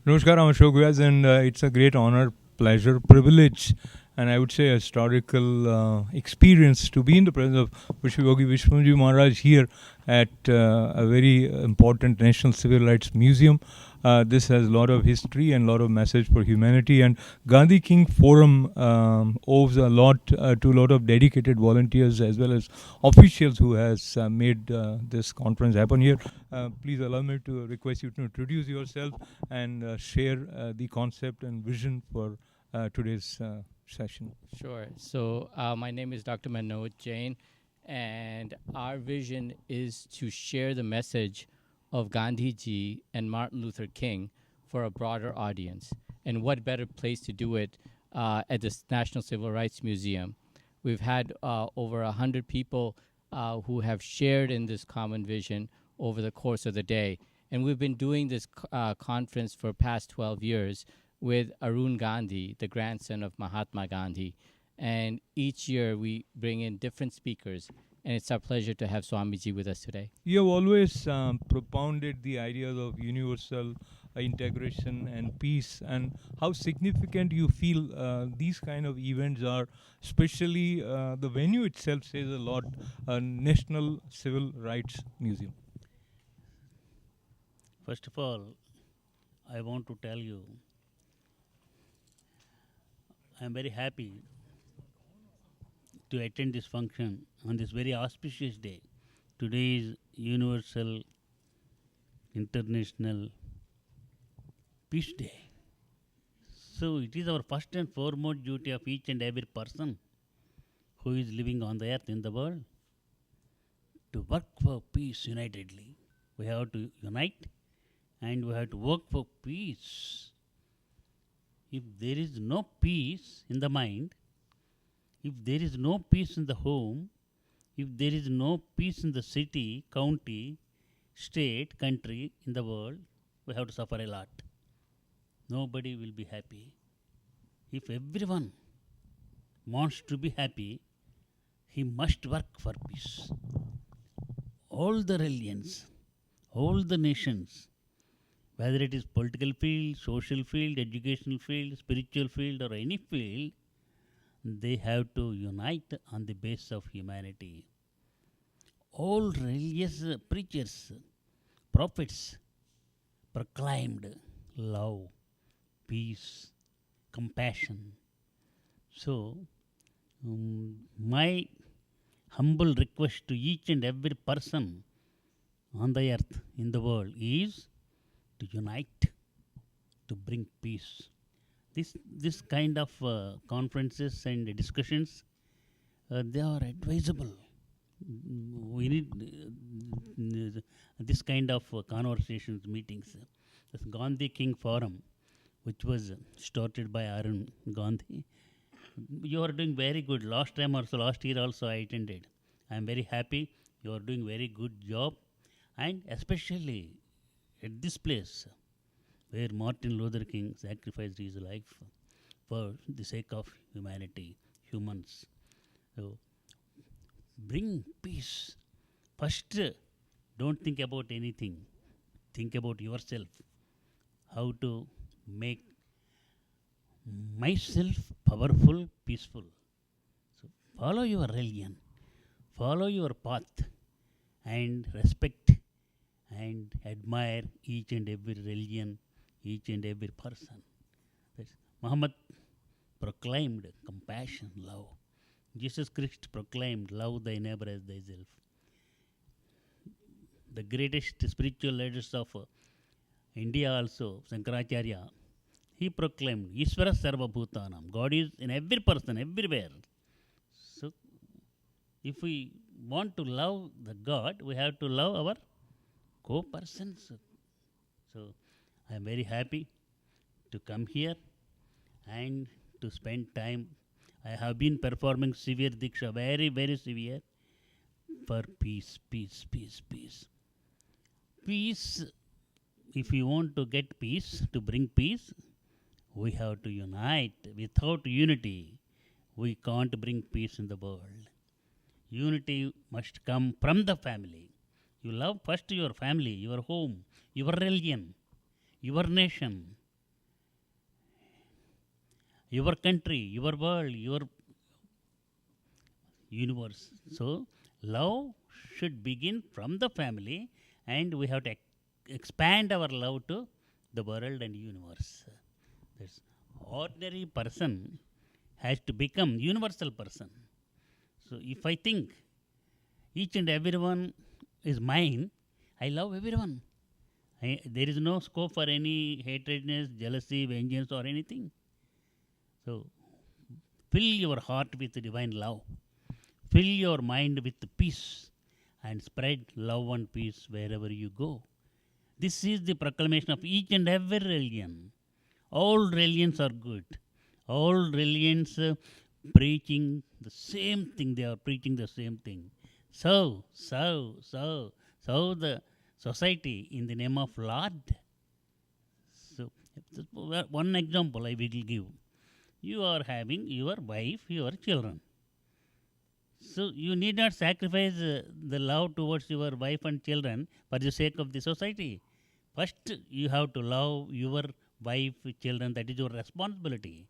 Namaskar, I'm Ashok Vyas, and it's a great honor, pleasure, privilege, and I would say a historical experience to be in the presence of Viswayogi Viswam Maharaj here at a very important National Civil Rights Museum. This has a lot of history and a lot of message for humanity, and Gandhi King Forum owes a lot to a lot of dedicated volunteers as well as officials who has made this conference happen here. Please allow me to request you to introduce yourself and share the concept and vision for today's session. Sure. So my name is Dr. Manoj Jain, and our vision is to share the message of Gandhi ji and Martin Luther King for a broader audience. And what better place to do it at the National Civil Rights Museum? We've had over 100 people who have shared in this common vision over the course of the day. And we've been doing this conference for past 12 years with Arun Gandhi, the grandson of Mahatma Gandhi. And each year we bring in different speakers, and it's our pleasure to have Swamiji with us today. You have always propounded the ideas of universal integration and peace, and how significant you feel these kind of events are, especially the venue itself says a lot, National Civil Rights Museum. First of all, I want to tell you, I am very happy to attend this function on this very auspicious day. Today is Universal International Peace Day. So it is our first and foremost duty of each and every person who is living on the earth in the world to work for peace unitedly. We have to unite and we have to work for peace. If there is no peace in the mind, if there is no peace in the home, if there is no peace in the city, county, state, country, in the world, we have to suffer a lot. Nobody will be happy. If everyone wants to be happy, he must work for peace. All the religions, all the nations, whether it is political field, social field, educational field, spiritual field, or any field, they have to unite on the basis of humanity. All religious preachers, prophets proclaimed love, peace, compassion. So, my humble request to each and every person on the earth, in the world, is to unite, to bring peace. This kind of conferences and discussions, they are advisable. We need this kind of conversations, meetings. This Gandhi King Forum, which was started by Arun Gandhi. You are doing very good. Last year also I attended. I am very happy. You are doing very good job, and especially at this place where Martin Luther King sacrificed his life for the sake of humanity, humans. So, bring peace. First, don't think about anything. Think about yourself. How to make myself powerful, peaceful. So, follow your religion, follow your path, and respect and admire each and every religion, each and every person. Muhammad proclaimed compassion, love. Jesus Christ proclaimed, love thy neighbor as thyself. The greatest spiritual leaders of India also, Shankaracharya, he proclaimed, Ishvara Sarva Bhutanam. God is in every person, everywhere. So, if we want to love the God, we have to love our co-persons. So, I am very happy to come here and to spend time. I have been performing severe diksha, very, very severe, for peace, peace, peace, peace. Peace, if we want to get peace, to bring peace, we have to unite. Without unity, we can't bring peace in the world. Unity must come from the family. You love first your family, your home, your religion, your nation, your country, your world, your universe. So, love should begin from the family, and we have to expand our love to the world and universe. This ordinary person has to become universal person. So, if I think each and everyone is mine, I love everyone. There is no scope for any hatredness, jealousy, vengeance, or anything. So, fill your heart with divine love. Fill your mind with peace and spread love and peace wherever you go. This is the proclamation of each and every religion. All religions are good. All religions preaching the same thing. They are preaching the same thing. So the society in the name of Lord. So, one example I will give. You are having your wife, your children. So, you need not sacrifice the love towards your wife and children for the sake of the society. First, you have to love your wife, children. That is your responsibility.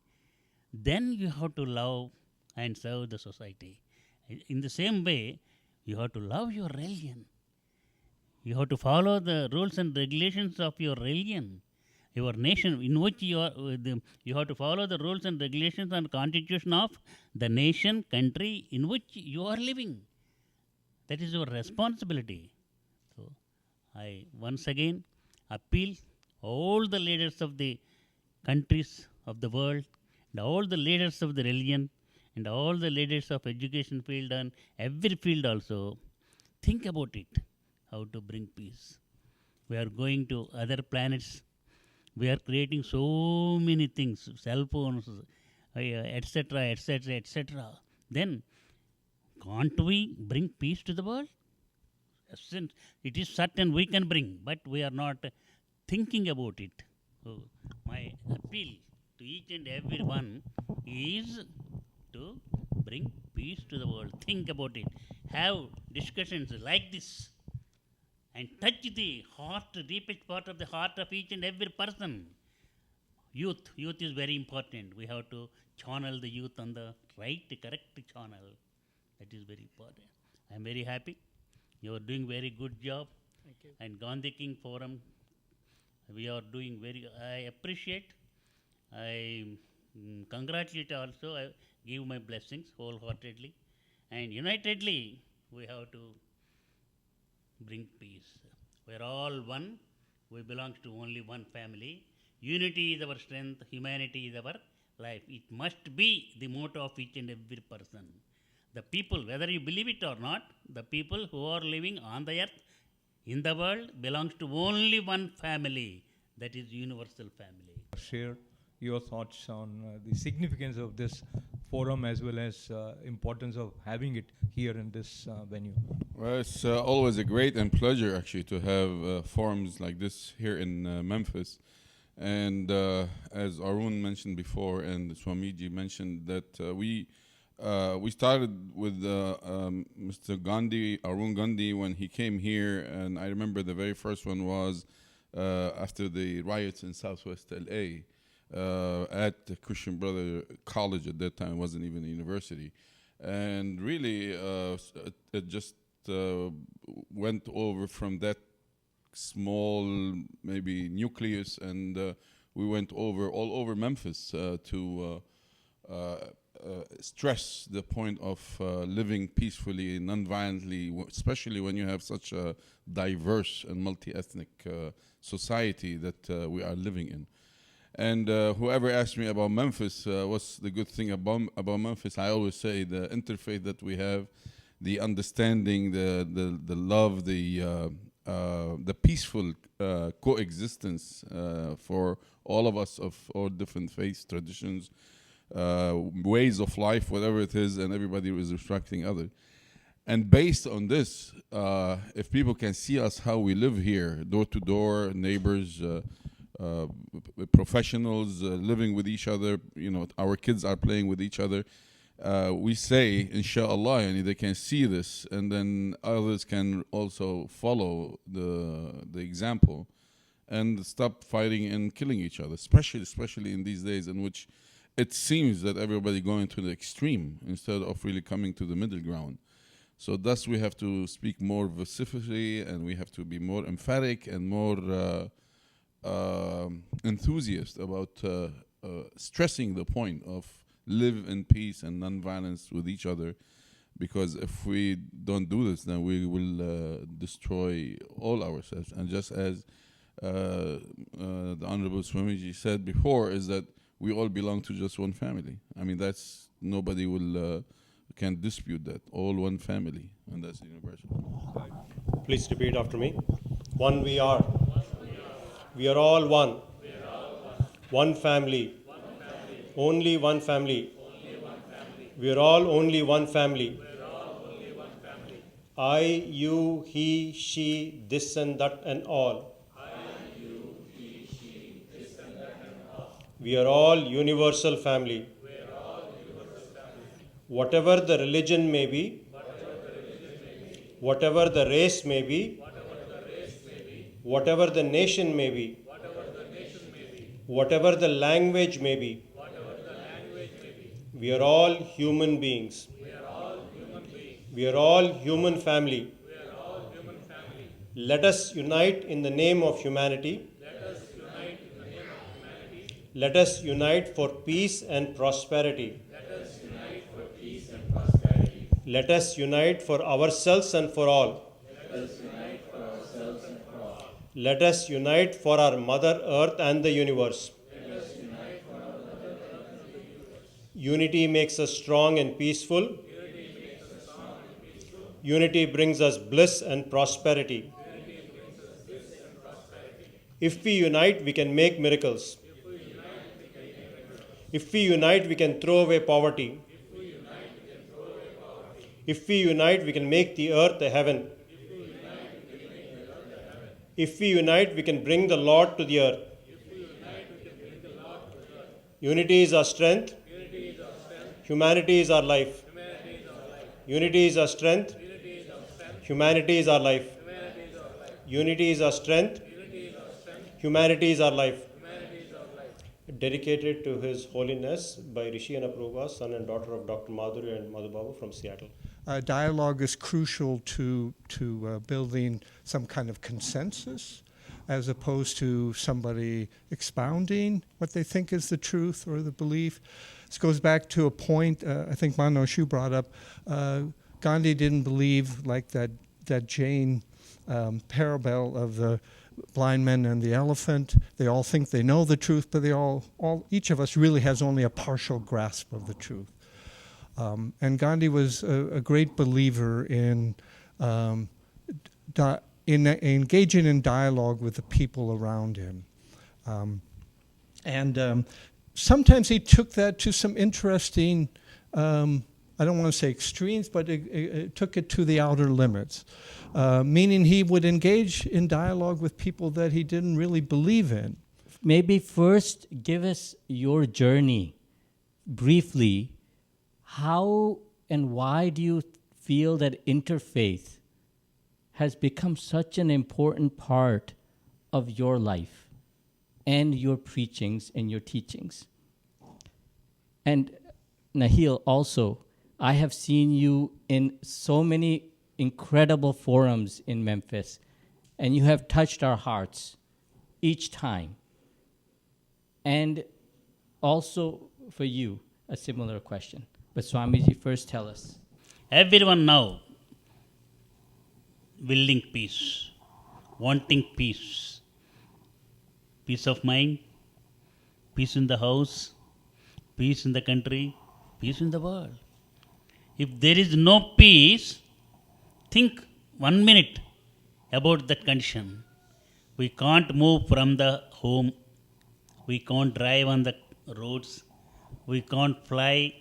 Then you have to love and serve the society. In the same way, you have to love your religion. You have to follow the rules and regulations of your religion, your nation, in which you are. You have to follow the rules and regulations and constitution of the nation, country in which you are living. That is your responsibility. So, I once again appeal all the leaders of the countries of the world, and all the leaders of the religion, and all the leaders of education field and every field also, think about it, how to bring peace. We are going to other planets. We are creating so many things, cell phones, etc., etc., etc. Then, can't we bring peace to the world? Since it is certain we can bring, but we are not thinking about it. So, my appeal to each and every one is to bring peace to the world. Think about it. Have discussions like this and touch the heart, deepest part of the heart of each and every person. Youth is very important. We have to channel the youth on the right, correct channel. That is very important. I am very happy. You are doing very good job. Thank you. And Gandhi King Forum, we are doing very. I appreciate. I congratulate also. I give my blessings wholeheartedly, and unitedly we have to bring peace. We are all one. We belong to only one family. Unity is our strength. Humanity is our life. It must be the motto of each and every person. The people, whether you believe it or not, the people who are living on the earth, in the world, belongs to only one family. That is universal family. Share your thoughts on the significance of this forum as well as importance of having it here in this venue. Well, it's always a great and pleasure actually to have forums like this here in Memphis. And as Arun mentioned before, and Swamiji mentioned that we started with Mr. Gandhi, Arun Gandhi, when he came here, and I remember the very first one was after the riots in Southwest LA at the Christian Brother College at that time. It wasn't even a university, and really it just went over from that small maybe nucleus, and we went over all over Memphis to stress the point of living peacefully, non-violently, especially when you have such a diverse and multi-ethnic society that we are living in. And whoever asked me about Memphis, what's the good thing about Memphis, I always say the interfaith that we have, the understanding, the love, the peaceful coexistence for all of us of all different faiths, traditions, ways of life, whatever it is, and everybody is respecting others. And based on this, if people can see us how we live here, door to door, neighbors, professionals living with each other, our kids are playing with each other. We say, inshallah, and they can see this, and then others can also follow the example and stop fighting and killing each other, especially in these days in which it seems that everybody going to the extreme instead of really coming to the middle ground. So thus we have to speak more vociferously, and we have to be more emphatic and more enthusiast about stressing the point of live in peace and non-violence with each other. Because if we don't do this, then we will destroy all ourselves. And just as the Honorable Swamiji said before, is that we all belong to just one family. I mean, that's, nobody will can dispute that. All one family, and that's universal. Please repeat after me. One we are. We are all one. One family. Only one family. We are all only one family. I, you, he, she, this and that and all. We are all universal family. Whatever the religion may be, whatever the race may be, whatever the nation may be, whatever the language may be, we are all human beings. We are all human family. Let us unite in the name of humanity. Let us unite for peace and prosperity. Let us unite for ourselves and for all. Let us unite for our Mother Earth and the universe. Unity makes us strong and peaceful. Unity brings us bliss and prosperity. If we unite, we can make miracles. If we unite, we can throw away poverty. If we unite, we can make the earth a heaven. If we unite, we can bring the Lord to the earth. Unity is our strength. Humanity is our life. Unity is our strength. Humanity is our life. Unity is our strength. Humanity is our life. Dedicated to His Holiness by Rishi and Apurva, son and daughter of Dr. Madhuri and Madhubabu from Seattle. Dialogue is crucial to building some kind of consensus, as opposed to somebody expounding what they think is the truth or the belief. This goes back to a point I think Manoj, you brought up. Gandhi didn't believe like that Jain parable of the blind man and the elephant. They all think they know the truth, but each of us really has only a partial grasp of the truth. And Gandhi was a great believer in engaging in dialogue with the people around him. And sometimes he took that to some interesting, I don't want to say extremes, but it took it to the outer limits, meaning he would engage in dialogue with people that he didn't really believe in. Maybe first give us your journey briefly. How and why do you feel that interfaith has become such an important part of your life and your preachings and your teachings? And Nahil, also, I have seen you in so many incredible forums in Memphis, and you have touched our hearts each time. And also for you, a similar question. But Swamiji, first tell us. Everyone now willing peace, wanting peace. Peace of mind, peace in the house, peace in the country, peace in the world. If there is no peace, think 1 minute about that condition. We can't move from the home. We can't drive on the roads. We can't fly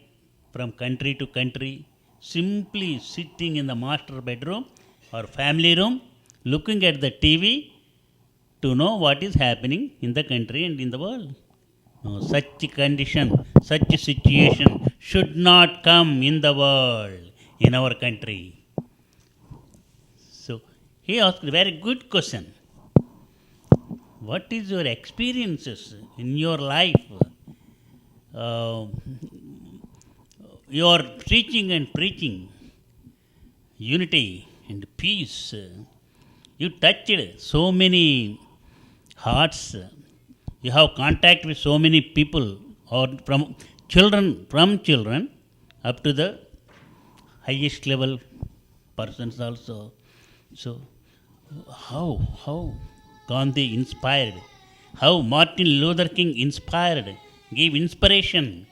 from country to country. Simply sitting in the master bedroom or family room, looking at the TV to know what is happening in the country and in the world. No, such a condition, such a situation should not come in the world, in our country. So, he asked a very good question. What is your experiences in your life? uh, your teaching and preaching unity and peace. You touched so many hearts. You have contact with so many people, or from children up to the highest level persons also. So how Gandhi inspired, how Martin Luther King inspired, gave inspiration.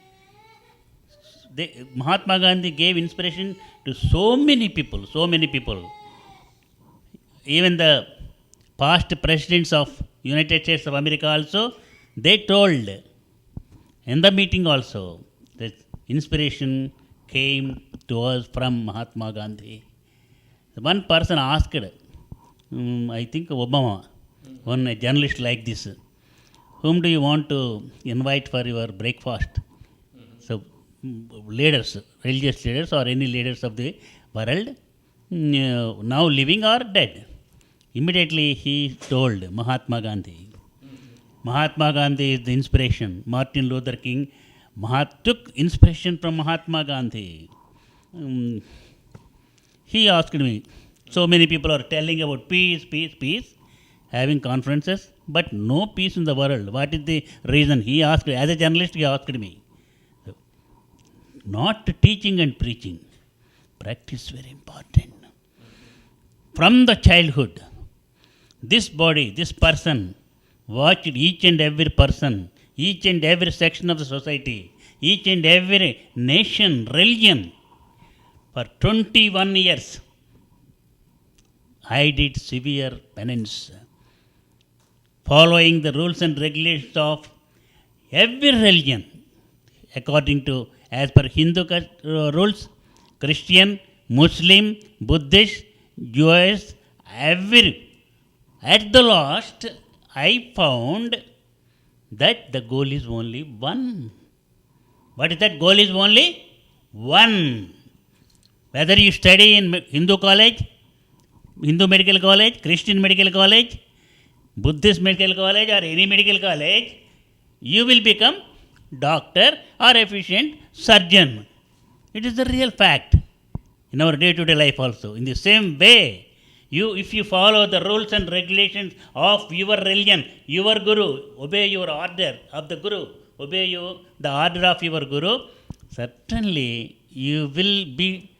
Mahatma Gandhi gave inspiration to so many people. Even the past presidents of United States of America also, they told in the meeting also that inspiration came to us from Mahatma Gandhi. One person asked, I think Obama, one journalist like this, whom do you want to invite for your breakfast? So leaders, religious leaders or any leaders of the world, now living or dead. Immediately he told Mahatma Gandhi. Mahatma Gandhi is the inspiration. Martin Luther King took inspiration from Mahatma Gandhi. He asked me, so many people are telling about peace, having conferences, but no peace in the world. What is the reason? He asked, as a journalist, he asked me. Not teaching and preaching. Practice very important. From the childhood, this body, this person, watched each and every person, each and every section of the society, each and every nation, religion. For 21 years, I did severe penance, following the rules and regulations of every religion, according to, as per Hindu rules, Christian, Muslim, Buddhist, Jewish, every. At the last, I found that the goal is only one. What is that? Goal is only one. Whether you study in Hindu college, Hindu medical college, Christian medical college, Buddhist medical college or any medical college, you will become doctor or efficient surgeon. It is the real fact in our day-to-day life also. In the same way, if you follow the rules and regulations of your religion, your guru, obey your order of the guru, obey the order of your guru, certainly you will be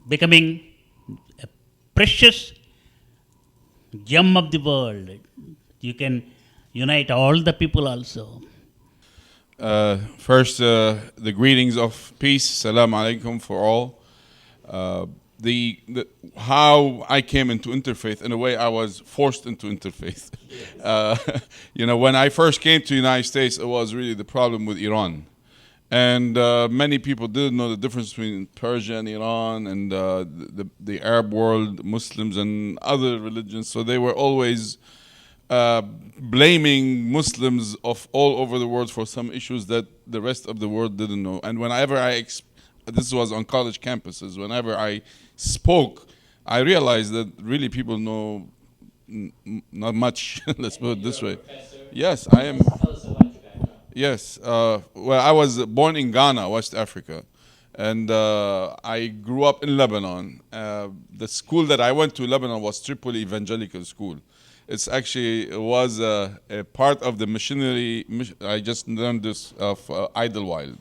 becoming a precious gem of the world. You can unite all the people also. First, the greetings of peace. Salam alaikum for all. How I came into interfaith, in a way I was forced into interfaith. When I first came to the United States, it was really the problem with Iran. And many people didn't know the difference between Persia and Iran and the Arab world, Muslims and other religions. So they were always blaming Muslims of all over the world for some issues that the rest of the world didn't know. And whenever this was on college campuses, whenever I spoke, I realized that really people know not much. Let's put it this way. Yes, I am. Yes. Well, I was born in Ghana, West Africa. And I grew up in Lebanon. The school that I went to in Lebanon was Tripoli Evangelical School. It was a part of the missionary. I just learned this of Idlewild.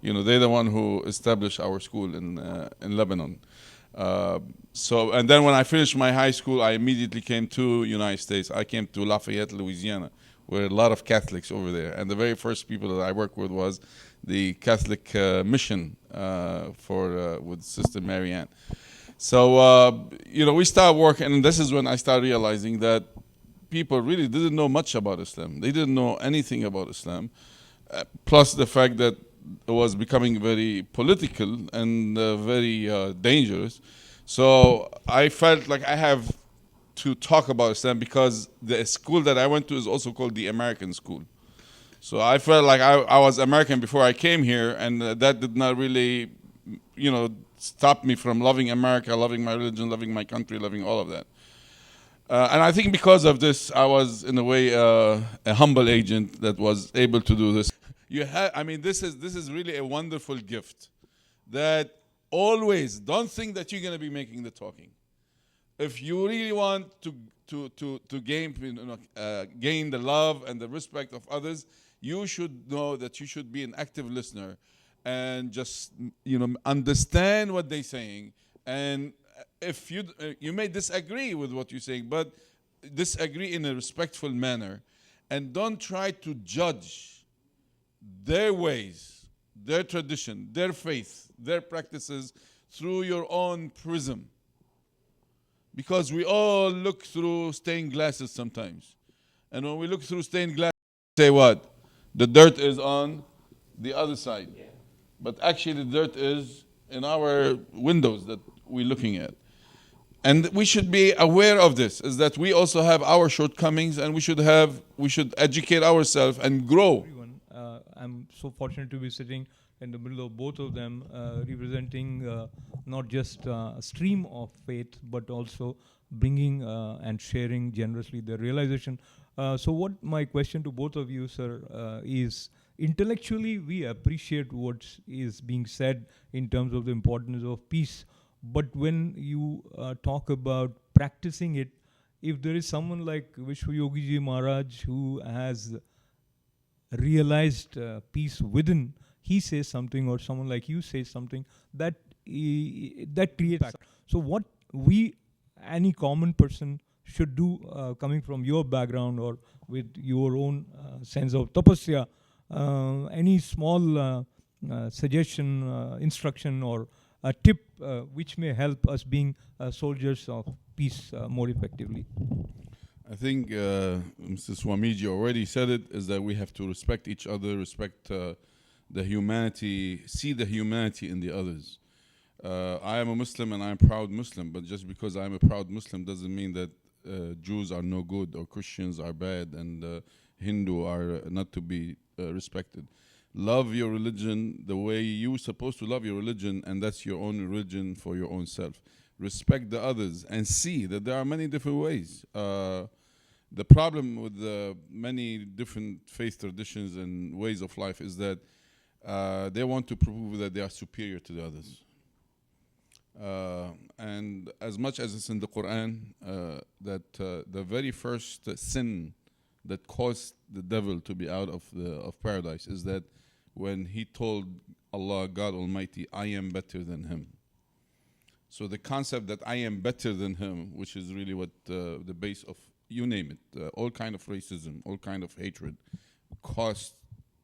They're the one who established our school in Lebanon. And then when I finished my high school, I immediately came to United States. I came to Lafayette, Louisiana, where a lot of Catholics over there. And the very first people that I worked with was the Catholic mission with Sister Mary Ann. So, we started working, and this is when I started realizing that people really didn't know much about Islam. They didn't know anything about Islam. Plus the fact that it was becoming very political and very dangerous. So I felt like I have to talk about Islam because the school that I went to is also called the American School. So I felt like I was American before I came here, and that did not really, stop me from loving America, loving my religion, loving my country, loving all of that. And I think because of this, I was, in a way, a humble agent that was able to do this. You have. I mean, this is really a wonderful gift. That always don't think that you're going to be making the talking. If you really want to gain the love and the respect of others, you should know that you should be an active listener and just understand what they're saying. And if you may disagree with what you're saying, but disagree in a respectful manner, and don't try to judge their ways, their tradition, their faith, their practices through your own prism. Because we all look through stained glasses sometimes. And when we look through stained glasses, we say what? The dirt is on the other side. Yeah. But actually the dirt is in our windows that we're looking at. And we should be aware of this, is that we also have our shortcomings, and we should educate ourselves and grow. Everyone, I'm so fortunate to be sitting in the middle of both of them, representing not just a stream of faith, but also bringing and sharing generously their realization. So what my question to both of you, sir, is intellectually we appreciate what is being said in terms of the importance of peace. But when you talk about practicing it, if there is someone like Viswayogi Ji Maharaj who has realized peace within, he says something, or someone like you says something, that creates impact. So what any common person should do, coming from your background or with your own sense of tapasya, any small suggestion, instruction, or a tip which may help us being soldiers of peace more effectively? I think Mr. Swamiji already said it, is that we have to respect each other, respect the humanity, see the humanity in the others. I am a Muslim and I'm a proud Muslim, but just because I'm a proud Muslim doesn't mean that Jews are no good or Christians are bad and Hindu are not to be respected. Love your religion the way you're supposed to love your religion, and that's your own religion for your own self. Respect the others and see that there are many different ways. The problem with many different faith traditions and ways of life is that they want to prove that they are superior to the others. And as much as it's in the Quran, that the very first sin that caused the devil to be out of paradise is that when he told Allah, God Almighty, I am better than him. So the concept that I am better than him, which is really what the base of, you name it, all kind of racism, all kind of hatred, caused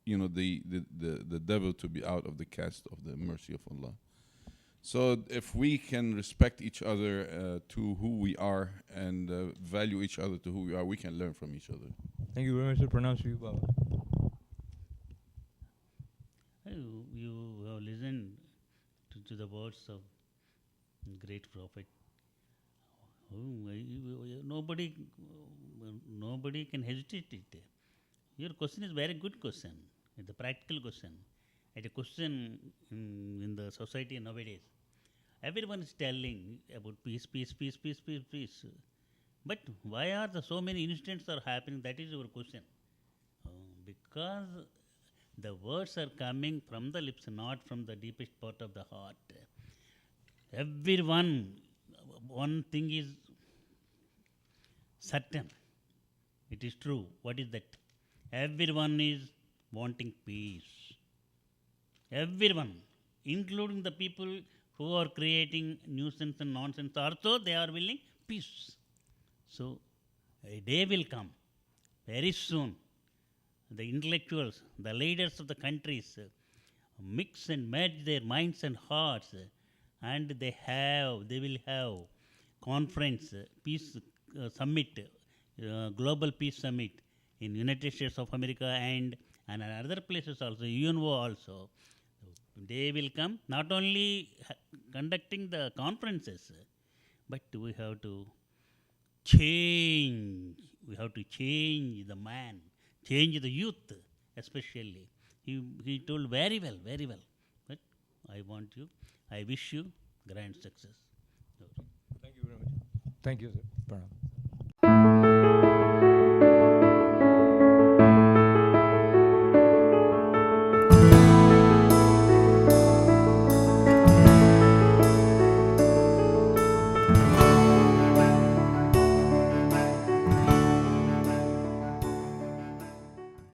the devil to be out of the cast of the mercy of Allah. So if we can respect each other to who we are and value each other to who we are, we can learn from each other. Thank you very much, sir. Pranam to you, Baba. You have listened to the words of great prophet. Nobody can hesitate it. Your question is very good question. It's a practical question. It's a question in the society nowadays. Everyone is telling about peace. But why are so many incidents are happening? That is your question. Because the words are coming from the lips, not from the deepest part of the heart. Everyone, one thing is certain. It is true. What is that? Everyone is wanting peace. Everyone, including the people who are creating nuisance and nonsense, also they are willing peace. So, a day will come very soon. The intellectuals, the leaders of the countries mix and merge their minds and hearts, and they will have conference, peace summit, global peace summit in United States of America and other places also, UNO also. They will come, not only conducting the conferences, but we have to change. We have to change the man, change the youth, especially. He told very well. But I wish you grand success. Thank you very much. Thank you, sir. Pranam.